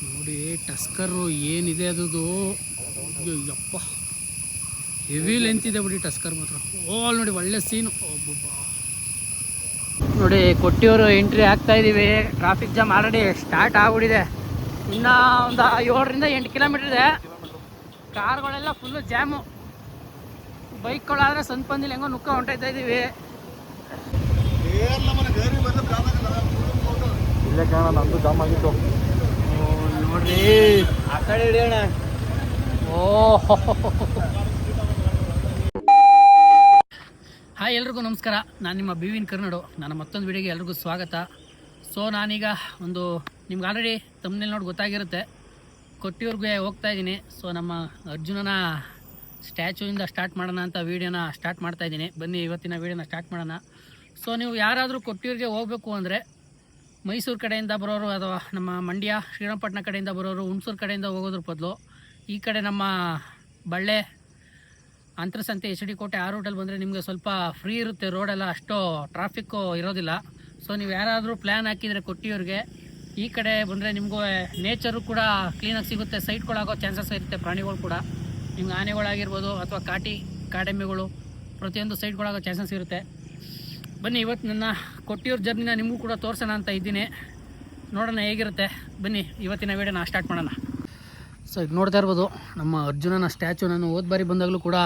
ನೋಡಿ ಟಸ್ಕರು ಏನಿದೆ ಅದು. ಯಪ್ಪ ಹೆವಿ ಲೆಂತ್ ಇದೆ ಬಿಡಿ ಟಸ್ಕರ್ ಮಾತ್ರ. ಓಲ್ ನೋಡಿ ಒಳ್ಳೆ ಸೀನು. ನೋಡಿ ಕೊಟ್ಟಿಯೂರು ಎಂಟ್ರಿ ಆಗ್ತಾ ಇದ್ದೀವಿ. ಟ್ರಾಫಿಕ್ ಜಾಮ್ ಆಲ್ರೆಡಿ ಸ್ಟಾರ್ಟ್ ಆಗ್ಬಿಟ್ಟಿದೆ. ಇನ್ನು ಒಂದು 7ರಿಂದ 8 ಕಿಲೋಮೀಟರ್ ಇದೆ. ಕಾರ್ಗಳೆಲ್ಲ ಫುಲ್ಲು ಜಾಮು. ಬೈಕ್ಗಳಾದರೆ ಸಂಪಂದಿಲ್ಲ ಹೆಂಗೋ ನುಕ್ಕ ಹೊಂಟಾಯ್ತಾ ಇದ್ದೀವಿ. ಇಲ್ಲೇ ಕಾರಣ ನಮ್ಮದು ಜಾಮ್ ಆಗಿತ್ತು ನೋಡ್ರಿ ಆ ಕಡೆ ಹಿಡಿಯೋಣ. ಓಹ್ ಹಾಯ್ ಎಲ್ರಿಗೂ ನಮಸ್ಕಾರ. ನಾನು ನಿಮ್ಮ ಬಿವಿನ್ ಕರ್ನಾಡು. ನನ್ನ ಮತ್ತೊಂದು ವಿಡಿಯೋಗೆ ಎಲ್ರಿಗೂ ಸ್ವಾಗತ. ಸೊ ನಾನೀಗ ಒಂದು ನಿಮ್ಗೆ ಆಲ್ರೆಡಿ ತಮ್ಮನೇಲಿ ನೋಡಿ ಗೊತ್ತಾಗಿರುತ್ತೆ, ಕೊಟ್ಟಿಯೂರ್ಗೆ ಹೋಗ್ತಾ ಇದ್ದೀನಿ. ಸೊ ನಮ್ಮ ಅರ್ಜುನನ ಸ್ಟ್ಯಾಚ್ಯೂಯಿಂದ ಸ್ಟಾರ್ಟ್ ಮಾಡೋಣ ಅಂತ ವೀಡಿಯೋನ ಸ್ಟಾರ್ಟ್ ಮಾಡ್ತಾಯಿದ್ದೀನಿ. ಬನ್ನಿ ಇವತ್ತಿನ ವೀಡಿಯೋನ ಸ್ಟಾರ್ಟ್ ಮಾಡೋಣ. ಸೊ ನೀವು ಯಾರಾದರೂ ಕೊಟ್ಟಿಯೂರಿಗೆ ಹೋಗಬೇಕು ಅಂದರೆ ಮೈಸೂರು ಕಡೆಯಿಂದ ಬರೋರು ಅಥವಾ ನಮ್ಮ ಮಂಡ್ಯ ಶ್ರೀರಂಗಪಟ್ಟಣ ಕಡೆಯಿಂದ ಬರೋರು ಹುಣಸೂರು ಕಡೆಯಿಂದ ಹೋಗೋದ್ರ ಬದಲು ಈ ಕಡೆ ನಮ್ಮ ಬಳ್ಳೆ ಅಂತರಸಂತೆ HD ಕೋಟೆ ಆ ರೂಟಲ್ಲಿ ಬಂದರೆ ನಿಮಗೆ ಸ್ವಲ್ಪ ಫ್ರೀ ಇರುತ್ತೆ. ರೋಡೆಲ್ಲ ಅಷ್ಟು ಟ್ರಾಫಿಕ್ಕು ಇರೋದಿಲ್ಲ. ಸೊ ನೀವು ಯಾರಾದರೂ ಪ್ಲ್ಯಾನ್ ಹಾಕಿದರೆ ಕೊಟ್ಟಿಯೂರಿಗೆ ಈ ಕಡೆ ಬಂದರೆ ನಿಮಗೂ ನೇಚರು ಕೂಡ ಕ್ಲೀನಾಗಿ ಸಿಗುತ್ತೆ. ಸೈಟ್ಗಳಾಗೋ ಚಾನ್ಸಸ್ ಇರುತ್ತೆ. ಪ್ರಾಣಿಗಳು ಕೂಡ ನಿಮ್ಗೆ ಆನೆಗಳಾಗಿರ್ಬೋದು ಅಥವಾ ಕಾಡೆಮ್ಮೆಗಳು ಪ್ರತಿಯೊಂದು ಸೈಟ್ಗಳಾಗೋ ಚಾನ್ಸಸ್ ಇರುತ್ತೆ. ಬನ್ನಿ ಇವತ್ತು ನನ್ನ ಕೊಟ್ಟಿಯೂರು ಜರ್ನಿನ ನಿಮಗೂ ಕೂಡ ತೋರಿಸೋಣ ಅಂತ ಇದ್ದೀನಿ. ನೋಡೋಣ ಹೇಗಿರುತ್ತೆ. ಬನ್ನಿ ಇವತ್ತಿನ ವೀಡಿಯೋನ ಸ್ಟಾರ್ಟ್ ಮಾಡೋಣ. ಸೊ ಈಗ ನೋಡ್ತಾ ಇರ್ಬೋದು ನಮ್ಮ ಅರ್ಜುನನ ಸ್ಟ್ಯಾಚು. ನಾನು ಹೋದ ಬಾರಿ ಬಂದಾಗಲೂ ಕೂಡ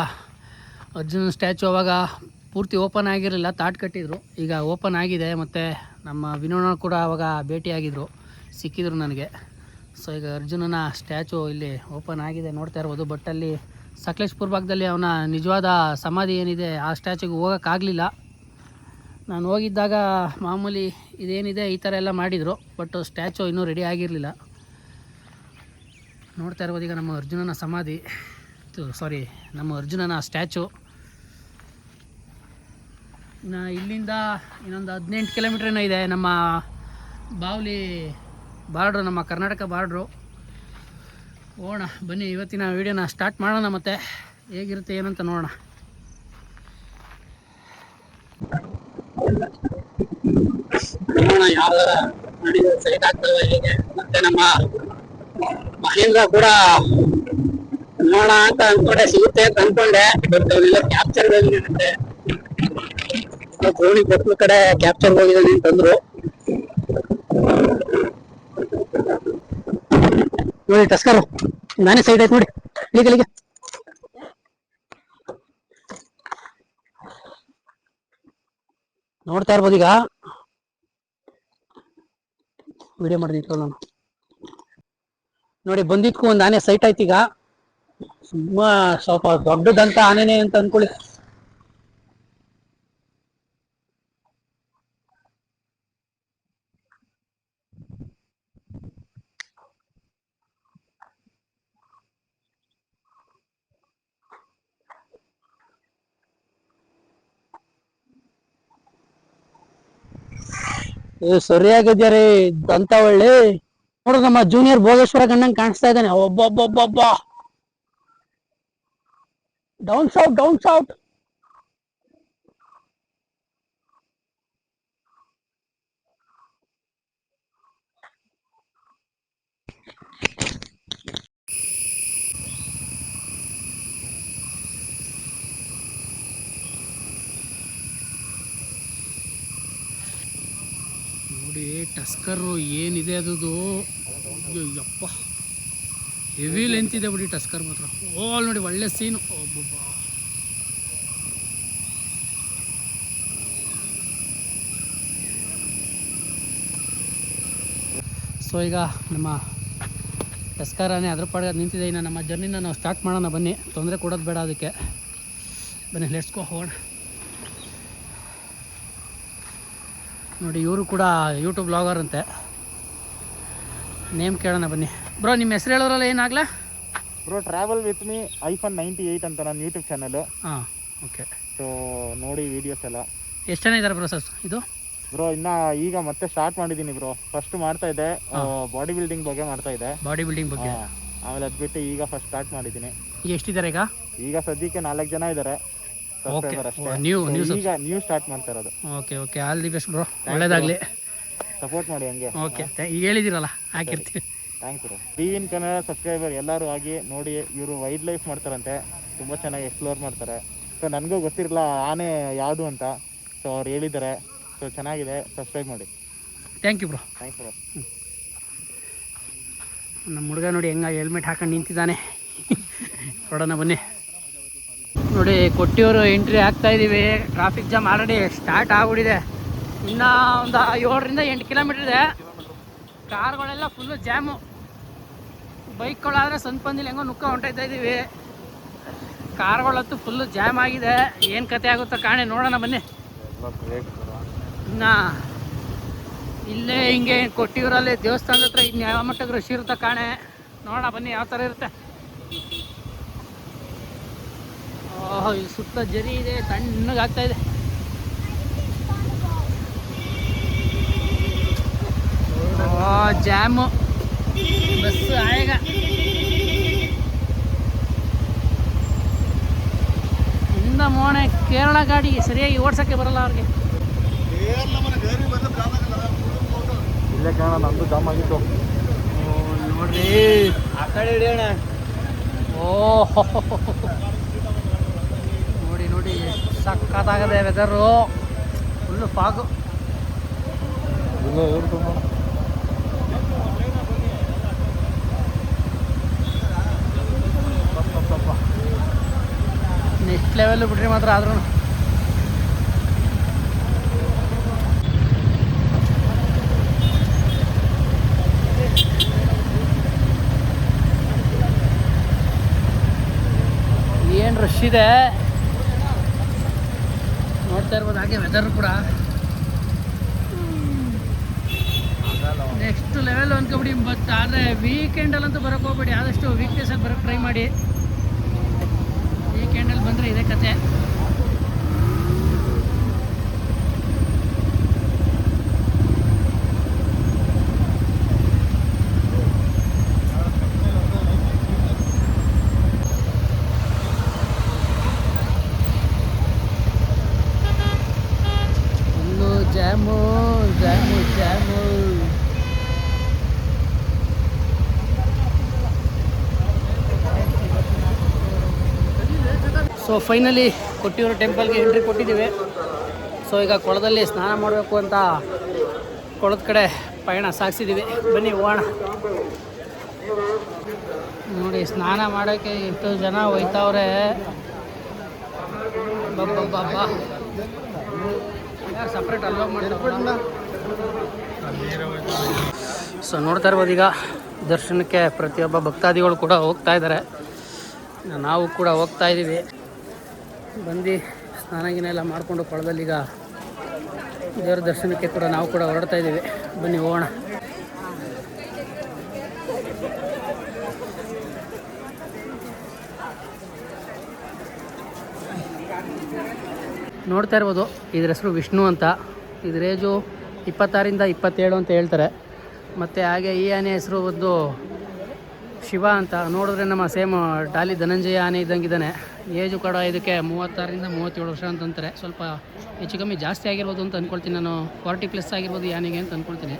ಅರ್ಜುನನ ಸ್ಟ್ಯಾಚು ಅವಾಗ ಪೂರ್ತಿ ಓಪನ್ ಆಗಿರಲಿಲ್ಲ, ತಾಟ್ ಕಟ್ಟಿದ್ರು. ಈಗ ಓಪನ್ ಆಗಿದೆ. ಮತ್ತು ನಮ್ಮ ವಿನೋಣ ಕೂಡ ಅವಾಗ ಭೇಟಿಯಾಗಿದ್ದರು, ಸಿಕ್ಕಿದ್ರು ನನಗೆ. ಸೊ ಈಗ ಅರ್ಜುನನ ಸ್ಟ್ಯಾಚು ಇಲ್ಲಿ ಓಪನ್ ಆಗಿದೆ, ನೋಡ್ತಾ ಇರ್ಬೋದು. ಬಟ್ ಅಲ್ಲಿ ಸಕಲೇಶ್ಪುರ ಭಾಗದಲ್ಲಿ ಅವನ ನಿಜವಾದ ಸಮಾಧಿ ಏನಿದೆ ಆ ಸ್ಟ್ಯಾಚುಗೆ ಹೋಗೋಕ್ಕಾಗಲಿಲ್ಲ. ನಾನು ಹೋಗಿದ್ದಾಗ ಮಾಮೂಲಿ ಇದೇನಿದೆ ಈ ಥರ ಎಲ್ಲ ಮಾಡಿದರು. ಬಟ್ ಸ್ಟ್ಯಾಚು ಇನ್ನೂ ರೆಡಿ ಆಗಿರಲಿಲ್ಲ. ನೋಡ್ತಾ ಇರ್ಬೋದು ಈಗ ನಮ್ಮ ಅರ್ಜುನನ ಸಮಾಧಿ, ನಮ್ಮ ಅರ್ಜುನನ ಸ್ಟ್ಯಾಚು. ಇನ್ನು ಇಲ್ಲಿಂದ ಇನ್ನೊಂದು 18 ಕಿಲೋಮೀಟ್ರ್ ಏನೋ ಇದೆ ನಮ್ಮ ಬಾವಲಿ ಬಾರ್ಡ್ರು, ನಮ್ಮ ಕರ್ನಾಟಕ ಬಾರ್ಡ್ರು. ಹೋಗೋಣ ಬನ್ನಿ ಇವತ್ತಿನ ವೀಡಿಯೋನ ಸ್ಟಾರ್ಟ್ ಮಾಡೋಣ. ಮತ್ತು ಹೇಗಿರುತ್ತೆ ಏನಂತ ನೋಡೋಣ. ಯಾವ ಸೈಟ್ ಆಗ್ತದೆ ಹೇಗೆ. ಮತ್ತು ನಮ್ಮ ಮಹೇಂದ್ರ ಕೂಡ ನೋಡೋಣ ಅಂತ ಅಂದ್ಕೊಂಡೆ, ಸಿಗುತ್ತೆ ಅಂತ ಅಂದ್ಕೊಂಡೆ. ಬಟ್ ಅವರೆಲ್ಲ ಕ್ಯಾಪ್ಚರ್ ಹೋಗಿದ್ದಾನಂತೆ, ದ್ರೋಣಿ ಕೊಪ್ಪಳ ಕಡೆ ಕ್ಯಾಪ್ಚರ್ ಹೋಗಿದ್ದಾನೆ ಅಂತಂದ್ರು. ನೋಡಿ ಟಸ್ಕರು ನಾನೇ ಸೈಡ್ ಆಯ್ತು ನೋಡಿ. ಇಲ್ಲಿಗೆ ನೋಡ್ತಾ ಇರ್ಬೋದು. ಈಗ ವಿಡಿಯೋ ಮಾಡಿದ್ರು ನಾನು ನೋಡಿ. ಬಂದಿದ್ಕು ಒಂದು ಆನೆ ಸೈಟ್ ಆಯ್ತು. ಈಗ ಸ್ವಲ್ಪ ದೊಡ್ಡದಂತ ಆನೆನೇ ಅಂತ ಅನ್ಕೊಳ್ಳಿ. ಸರಿಯಾಗಿದ್ಯಾರೀ ಅಂತ ಒಳ್ಳೆ ನೋಡ್ರಿ. ನಮ್ಮ ಜೂನಿಯರ್ ಭೋಗೇಶ್ವರ ಗಣ್ಣಂಗ್ ಕಾಣಿಸ್ತಾ ಇದ್ದಾನೆ. ಒಬ್ಬೊಬ್ಬೊಬ್ಬೊಬ್ಬ ಡೌನ್ ಶೌಟ್. ನೋಡಿ ಟಸ್ಕರು ಏನಿದೆ ಅದು. ಯಪ್ಪ ಹೆವಿ ಲೆಂತ್ ಇದೆ ಬಿಡಿ ಟಸ್ಕರ್ ಮಾತ್ರ. ಓಲ್ ನೋಡಿ ಒಳ್ಳೆ ಸೀನು. ಒಬ್ಬೊಬ್ಬ ಸೊ ಈಗ ನಮ್ಮ ಟಸ್ಕರಾನೆ ಅದ್ರ ಪಾಡಿಗೆ ನಿಂತಿದೆ. ಇನ್ನು ನಮ್ಮ ಜರ್ನಿನ ನಾವು ಸ್ಟಾರ್ಟ್ ಮಾಡೋಣ. ಬನ್ನಿ, ತೊಂದರೆ ಕೊಡೋದು ಬೇಡ ಅದಕ್ಕೆ. ಬನ್ನಿ ಲೆಟ್ಸ್ ಗೋ, ಹೋಗೋಣ. ನೋಡಿ ಇವರು ಕೂಡ ಯೂಟ್ಯೂಬ್ ಬ್ಲಾಗರ್ ಅಂತೆ. ನೇಮ್ ಕೇಳೋಣ ಬನ್ನಿ. ಬ್ರೋ ನಿಮ್ಮ ಹೆಸರು ಹೇಳೋದ್ರಲ್ಲ ಏನಾಗಲ್ಲ ಬ್ರೋ? ಟ್ರಾವೆಲ್ ವಿತ್ ಮೀ -98 ಅಂತ ನನ್ನ ಯೂಟ್ಯೂಬ್ ಚಾನಲ್. ಹಾಂ, ಓಕೆ. ಸೊ ನೋಡಿ ವೀಡಿಯೋಸ್ ಎಲ್ಲ. ಎಷ್ಟು ಜನ ಇದ್ದಾರೆ ಪ್ರೊಸೆಸ್ ಇದು? ಬ್ರೋ ಈಗ ಮತ್ತೆ ಸ್ಟಾರ್ಟ್ ಮಾಡಿದ್ದೀನಿ ಬ್ರೋ. ಫಸ್ಟ್ ಮಾಡ್ತಾ ಇದ್ದೆ ಬಾಡಿ ಬಿಲ್ಡಿಂಗ್ ಬಗ್ಗೆ ಮಾಡ್ತಾ ಇದ್ದೆ. ಆಮೇಲೆ ಅದು ಬಿಟ್ಟು ಈಗ ಫಸ್ಟ್ ಸ್ಟಾರ್ಟ್ ಮಾಡಿದ್ದೀನಿ. ಈಗ ಎಷ್ಟಿದ್ದಾರೆ ಈಗ ಸದ್ಯಕ್ಕೆ 4 ಜನ ಇದ್ದಾರೆ. ನೀವು ಸ್ಟಾರ್ಟ್ ಮಾಡ್ತಾ ಇರೋದು. Okay all the best bro, ಒಳ್ಳೇದಾಗಲಿ. ಸಪೋರ್ಟ್ ಮಾಡಿ ಹಂಗೆ. ಓಕೆ, ಈಗ ಹೇಳಿದಿರಲ್ಲ ಹಾಕಿರ್ತೀವಿ. Thanks bro. BVN Kannada subscriber ಎಲ್ಲರೂ ಆಗಿ ನೋಡಿ. ಇವರು ವೈಲ್ಡ್ ಲೈಫ್ ಮಾಡ್ತಾರಂತೆ, ತುಂಬ ಚೆನ್ನಾಗಿ ಎಕ್ಸ್ಪ್ಲೋರ್ ಮಾಡ್ತಾರೆ. ಸೊ ನನಗೂ ಗೊತ್ತಿರಲಿಲ್ಲ ಆನೆ ಯಾವುದು ಅಂತ, ಸೊ ಅವ್ರು ಹೇಳಿದ್ದಾರೆ. ಸೊ ಚೆನ್ನಾಗಿದೆ, ಸಬ್ಸ್ಕ್ರೈಬ್ ಮಾಡಿ. Thank you bro. Thanks bro. ನಮ್ಮ ಹುಡುಗ ನೋಡಿ ಹೆಂಗ ಹೆಲ್ಮೆಟ್ ಹಾಕೊಂಡು ನಿಂತಿದ್ದಾನೆ. ನೋಡೋಣ ಬನ್ನಿ. ನೋಡಿ ಕೊಟ್ಟಿಯೂರು ಎಂಟ್ರಿ ಆಗ್ತಾ ಇದ್ದೀವಿ. ಟ್ರಾಫಿಕ್ ಜಾಮ್ ಆಲ್ರೆಡಿ ಸ್ಟಾರ್ಟ್ ಆಗ್ಬಿಟ್ಟಿದೆ. ಇನ್ನೂ ಒಂದು 7ರಿಂದ 8 ಕಿಲೋಮೀಟ್ರ್ ಇದೆ. ಕಾರ್ಗಳೆಲ್ಲ ಫುಲ್ಲು ಜಾಮು. ಬೈಕ್ಗಳಾದರೆ ಸಂಪಂದಿಲ್ಲ ಹೆಂಗೋ ನುಕ್ಕ ಹೊಂಟೈತಾ ಇದ್ದೀವಿ. ಕಾರ್ಗಳಂತೂ ಫುಲ್ಲು ಜಾಮ್ ಆಗಿದೆ. ಏನು ಕತೆ ಆಗುತ್ತೋ ಕಾಣೆ, ನೋಡೋಣ ಬನ್ನಿ. ಇನ್ನು ಇಲ್ಲೇ ಹಿಂಗೆ ಕೊಟ್ಟಿಯೂರಲ್ಲಿ ದೇವಸ್ಥಾನದ ಹತ್ರ ಇನ್ನು ಯಾವ ಮಟ್ಟಕ್ಕೆ ರಶ್ ಇರುತ್ತೆ ಕಾಣೆ, ನೋಡೋಣ ಬನ್ನಿ ಯಾವ ಥರ ಇರುತ್ತೆ. ಓಹ್, ಇಲ್ಲಿ ಸುತ್ತ ಜರಿ ಇದೆ, ತಣ್ಣಗಾಗ್ತಾ ಇದೆ. ಜಾಮು ಬಸ್ ಆಯಗ. ಇಂದ ಮೋಣೆ ಕೇರಳ ಗಾಡಿ ಸರಿಯಾಗಿ ಓಡ್ಸೋಕ್ಕೆ ಬರಲ್ಲ ಅವ್ರಿಗೆ. ಇಲ್ಲೇ ಕಾರಣ ನಮ್ಮದು ಜಾಮ್ ಆಗಿತ್ತು ನೋಡ್ರಿ, ಆ ಕಡೆ ಹಿಡಿಯೋಣ. ಓಹ್ ನೋಡಿ ನೋಡಿ, ಸಕ್ಕತ್ತಾಗದೆ weather, full fog. Next level ಬಿಡ್ರಿ ಮಾತ್ರ. ಆದ್ರೂ ಏನು ರಶ್ ಇದೆ ನೋಡ್ತಾ ಇರ್ಬೋದು. ಹಾಗೆ ವೆದರ್ ಕೂಡ ನೆಕ್ಸ್ಟ್ ಲೆವೆಲ್ ಅನ್ಕೊಬಿಡಿ. ಬಟ್ ಆದರೆ ವೀಕೆಂಡಲ್ಲಂತೂ ಬರೋಕ್ಕೆ ಹೋಗ್ಬೇಡಿ, ಆದಷ್ಟು ವೀಕ್ ಡೇಸಲ್ಲಿ ಬರೋಕ್ಕೆ ಟ್ರೈ ಮಾಡಿ. ವೀಕೆಂಡಲ್ಲಿ ಬಂದರೆ ಇದೇ ಕತೆ. Full jam jam jam. So finally Kottiyur ಟೆಂಪಲ್ಗೆ ಎಂಟ್ರಿ ಕೊಟ್ಟಿದ್ದೀವಿ. ಸೊ ಈಗ ಕೊಳದಲ್ಲಿ ಸ್ನಾನ ಮಾಡಬೇಕು ಅಂತ ಕೊಳದ ಕಡೆ ಪಯಣ ಸಾಗಿಸಿದ್ದೀವಿ. ಬನ್ನಿ ಹೋಗೋಣ. ನೋಡಿ ಸ್ನಾನ ಮಾಡೋಕ್ಕೆ ಎಷ್ಟು ಜನ ಹೋಯ್ತವ್ರೆ. ಬಬ್ಬಬ್ಬಬ್ಬ, ಯಾರು ಸಪ್ರೇಟ್ ಅಲ್ಲೋಗಿ ಮಾಡ್ತಾರೆ. ಸೊ ನೋಡ್ತಾ ಇರ್ಬೋದು, ಈಗ ದರ್ಶನಕ್ಕೆ ಪ್ರತಿಯೊಬ್ಬ ಭಕ್ತಾದಿಗಳು ಕೂಡ ಹೋಗ್ತಾ ಇದ್ದಾರೆ. ನಾವು ಕೂಡ ಹೋಗ್ತಾ ಇದ್ದೀವಿ. ಬಂದು ಸ್ನಾನ ಗಿನ ಎಲ್ಲ ಮಾಡಿಕೊಂಡು ಕೊಳದಲ್ಲಿ ಈಗ ದೇವರ ದರ್ಶನಕ್ಕೆ ಕೂಡ ನಾವು ಕೂಡ ಹೊರಡ್ತಾ ಇದ್ದೀವಿ. ಬನ್ನಿ ಹೋಗೋಣ. ನೋಡ್ತಾ ಇರ್ಬೋದು, ಇದ್ರ ಹೆಸರು ವಿಷ್ಣು ಅಂತ. ಇದ್ರ ಏಜು 26ರಿಂದ 27 ಅಂತ ಹೇಳ್ತಾರೆ. ಮತ್ತು ಹಾಗೆ ಈ ಆನೆ ಹೆಸರು ಒಂದು ಶಿವ ಅಂತ. ನೋಡಿದ್ರೆ ನಮ್ಮ ಸೇಮ್ ಡಾಲಿ ಧನಂಜಯ ಆನೆ ಇದ್ದಂಗಿದ್ದಾನೆ. ಏಜು ಕೂಡ ಇದಕ್ಕೆ 36ರಿಂದ 37 ವರ್ಷ ಅಂತಂತಾರೆ. ಸ್ವಲ್ಪ ಹೆಚ್ಚು ಕಮ್ಮಿ ಜಾಸ್ತಿ ಆಗಿರ್ಬೋದು ಅಂತ ಅಂದ್ಕೊಳ್ತೀನಿ ನಾನು. 40+ ಆಗಿರ್ಬೋದು ಈ ಆನೆಗೆ ಅಂತ ಅಂದ್ಕೊಳ್ತೀನಿ.